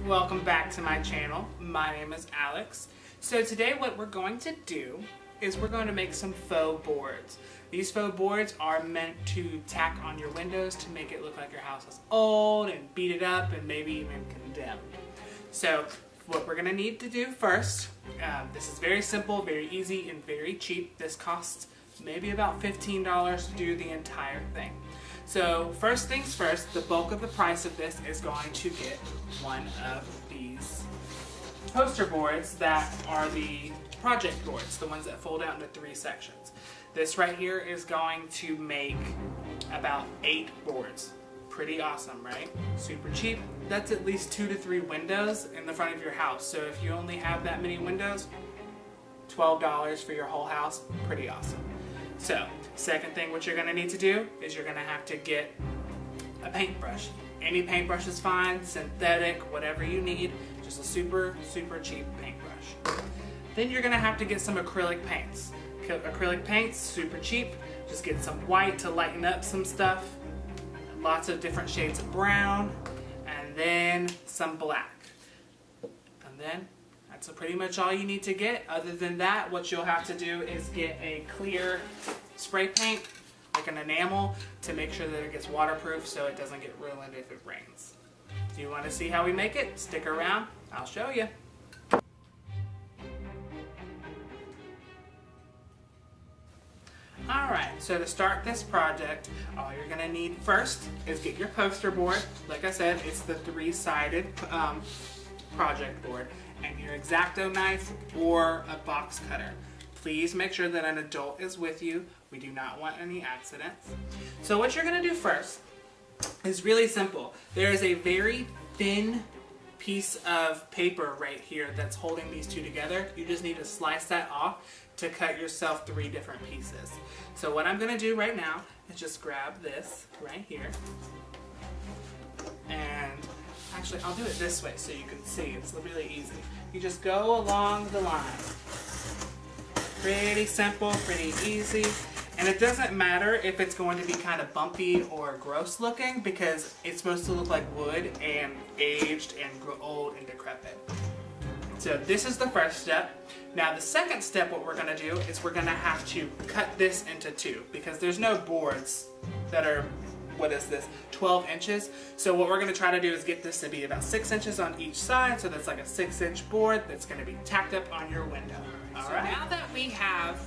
welcome back to my channel. My name is Alex. So today what we're going to do is we're going to make some faux boards. These faux boards are meant to tack on your windows to make it look like your house is old and beat it up and maybe even condemned. So what we're going to need to do first, this is very simple, very easy, and very cheap. This costs maybe about $15 to do the entire thing. So first things first, the bulk of the price of this is going to get one of these poster boards that are the project boards, the ones that fold out into 3 sections. This right here is going to make about 8 boards. Pretty awesome, right? Super cheap. That's at least 2 to 3 windows in the front of your house. So if you only have that many windows, $12 for your whole house, pretty awesome. So, second thing what you're going to need to do is you're going to have to get a paintbrush. Any paintbrush is fine, synthetic, whatever you need, just a super cheap paintbrush. Then you're going to have to get some acrylic paints. Acrylic paints, super cheap, just get some white to lighten up some stuff, lots of different shades of brown, and then some black. And then that's pretty much all you need to get. Other than that, what you'll have to do is get a clear spray paint, like an enamel, to make sure that it gets waterproof so it doesn't get ruined if it rains. Do you want to see how we make it? Stick around, I'll show you. Alright, so to start this project, all you're going to need first is get your poster board. Like I said, it's the 3-sided project board, and your X-Acto knife or a box cutter. Please make sure that an adult is with you. We do not want any accidents. So what you're going to do first is really simple. There is a very thin piece of paper right here that's holding these 2 together. You just need to slice that off to cut yourself 3 different pieces. So what I'm going to do right now is just grab this right here, and actually I'll do it this way so you can see. It's really easy. You just go along the line. Pretty simple, pretty easy. And it doesn't matter if it's going to be kind of bumpy or gross looking, because it's supposed to look like wood and aged and old and decrepit. So this is the first step. Now the second step, what we're going to do is we're going to have to cut this into 2, because there's no boards that are, 12 inches. So what we're going to try to do is get this to be about 6 inches on each side, so that's like a 6-inch board that's going to be tacked up on your window. All right. Now that we have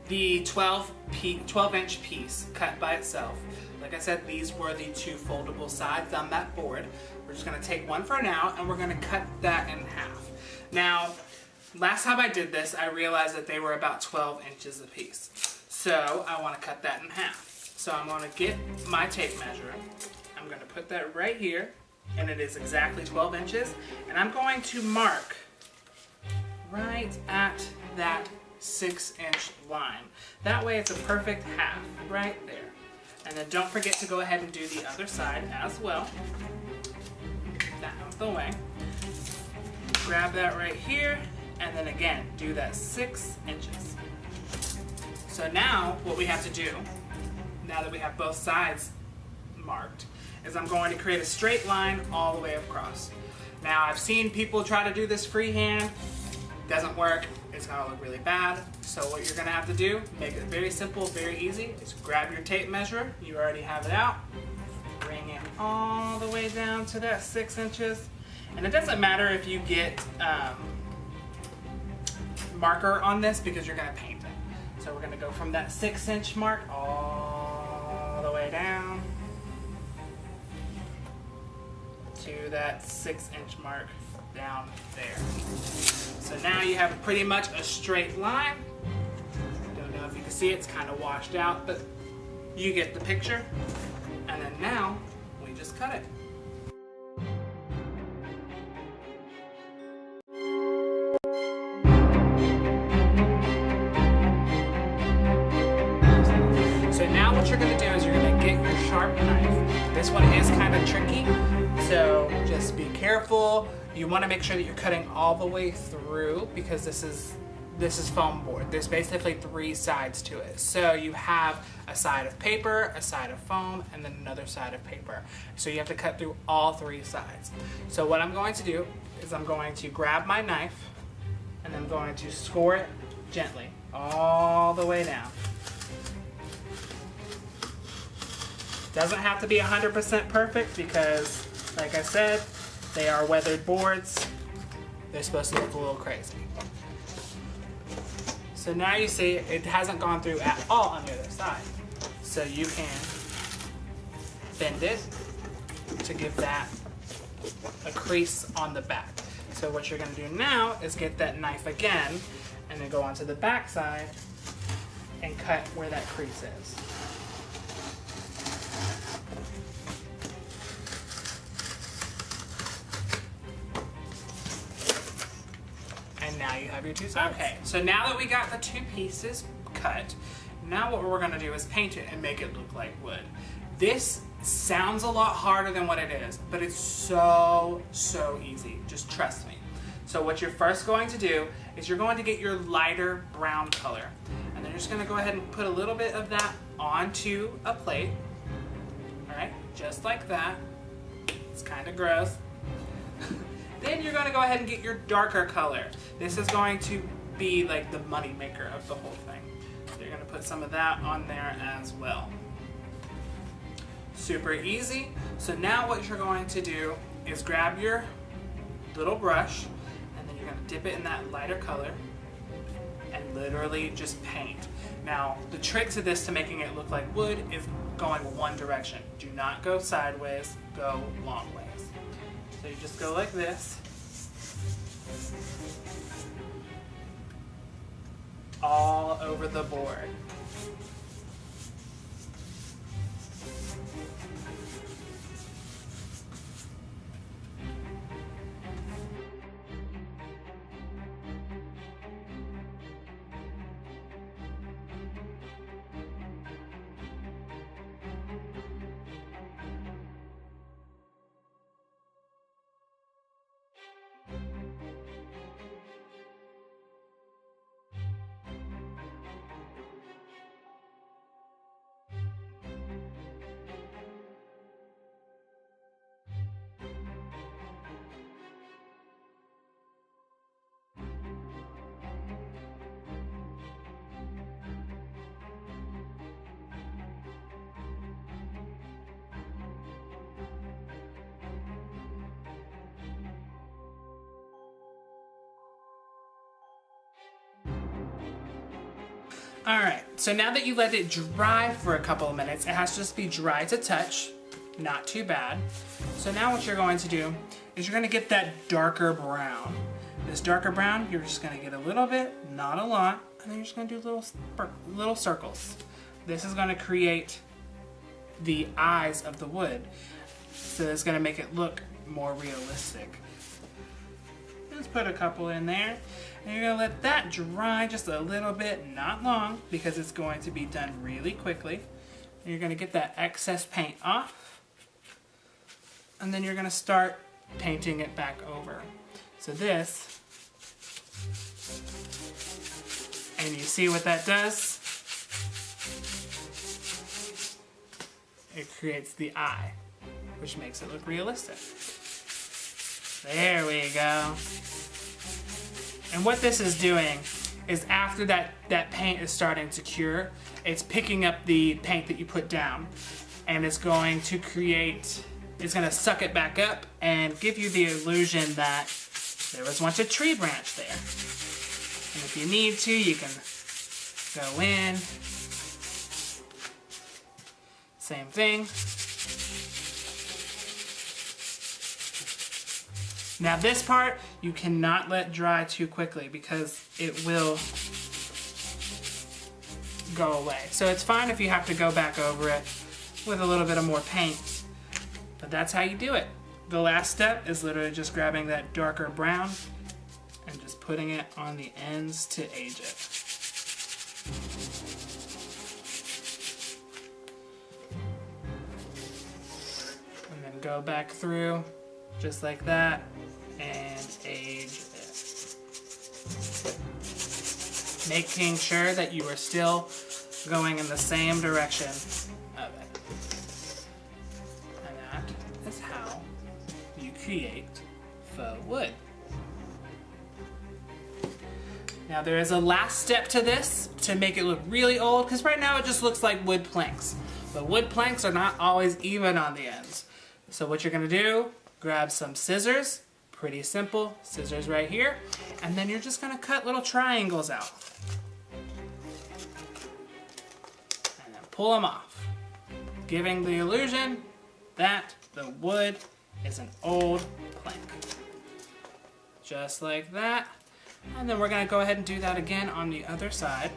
the 12-inch piece cut by itself, like I said, these were the 2 foldable sides on that board. We're just going to take one for now, and we're going to cut that in half. Now, last time I did this, I realized that they were about 12 inches a piece. So I want to cut that in half. So I'm going to get my tape measure. I'm going to put that right here, and it is exactly 12 inches. And I'm going to mark right at that 6-inch line. That way it's a perfect half right there. And then don't forget to go ahead and do the other side as well. Get that out of the way. Grab that right here, and then again, do that 6 inches. So now what we have to do, now that we have both sides marked, is I'm going to create a straight line all the way across. Now I've seen people try to do this freehand. Doesn't work. It's going to look really bad. So what you're going to have to do, make it very simple, very easy, is grab your tape measure. You already have it out. Bring it all the way down to that 6 inches. And it doesn't matter if you get marker on this, because you're going to paint it. So we're going to go from that 6-inch mark all the way down to that 6-inch mark down there. So now you have pretty much a straight line. Don't know if you can see it, it's kind of washed out, but you get the picture. And then now we just cut it. So now what you're going to do is you're going to get your sharp knife. This one is kind of tricky, so just be careful. You want to make sure that you're cutting all the way through, because this is this is foam board. There's basically 3 sides to it. So you have a side of paper, a side of foam, and then another side of paper. So you have to cut through all 3 sides. So what I'm going to do is I'm going to grab my knife and I'm going to score it gently all the way down. Doesn't have to be 100% perfect because, like I said, they are weathered boards. They're supposed to look a little crazy. So now you see it hasn't gone through at all on the other side. So you can bend it to give that a crease on the back. So what you're going to do now is get that knife again and then go onto the back side and cut where that crease is. And now you have your 2 sides. Okay, so now that we got the 2 pieces cut, now what we're gonna do is paint it and make it look like wood. This sounds a lot harder than what it is, but it's so easy. Just trust me. So what you're first going to do is you're going to get your lighter brown color, and then you're just gonna go ahead and put a little bit of that onto a plate. All right, just like that. It's kind of gross. Then you're going to go ahead and get your darker color. This is going to be like the money maker of the whole thing. So you're going to put some of that on there as well. Super easy. So now what you're going to do is grab your little brush and then you're going to dip it in that lighter color and literally just paint. Now the trick to this to making it look like wood is going one direction. Do not go sideways, go long ways. So you just go like this. All over the board. Alright, so now that you let it dry for a couple of minutes, it has to just be dry to touch, not too bad. So now what you're going to do is you're going to get that darker brown. This darker brown, you're just going to get a little bit, not a lot, and then you're just going to do little circles. This is going to create the eyes of the wood. So it's going to make it look more realistic. Let's put a couple in there. And you're going to let that dry just a little bit, not long, because it's going to be done really quickly. And you're going to get that excess paint off. And then you're going to start painting it back over. So this, and you see what that does? It creates the eye, which makes it look realistic. There we go. And what this is doing is after that paint is starting to cure, it's picking up the paint that you put down and it's going to suck it back up and give you the illusion that there was once a tree branch there. And if you need to, you can go in. Same thing. Now this part, you cannot let dry too quickly because it will go away. So it's fine if you have to go back over it with a little bit of more paint, but that's how you do it. The last step is literally just grabbing that darker brown and just putting it on the ends to age it. And then go back through just like that and age it. making sure that you are still going in the same direction of it. And that is how you create faux wood. Now there is a last step to this to make it look really old, because right now it just looks like wood planks. But wood planks are not always even on the ends. So what you're gonna do, grab some scissors, pretty simple, scissors right here, and then you're just gonna cut little triangles out. And then pull them off, giving the illusion that the wood is an old plank. Just like that. And then we're gonna go ahead and do that again on the other side.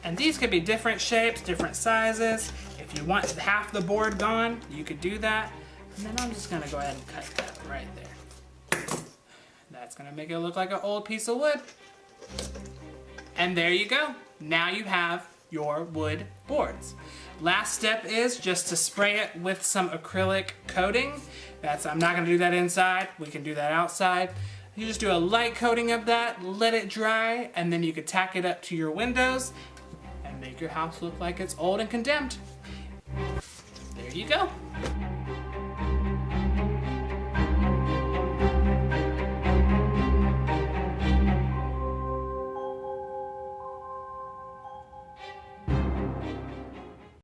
And these could be different shapes, different sizes. If you want half the board gone, you could do that. And then I'm just gonna go ahead and cut that right there. That's gonna make it look like an old piece of wood. And there you go. Now you have your wood boards. Last step is just to spray it with some acrylic coating. I'm not gonna do that inside, we can do that outside. You just do a light coating of that, let it dry, and then you could tack it up to your windows and make your house look like it's old and condemned. There you go.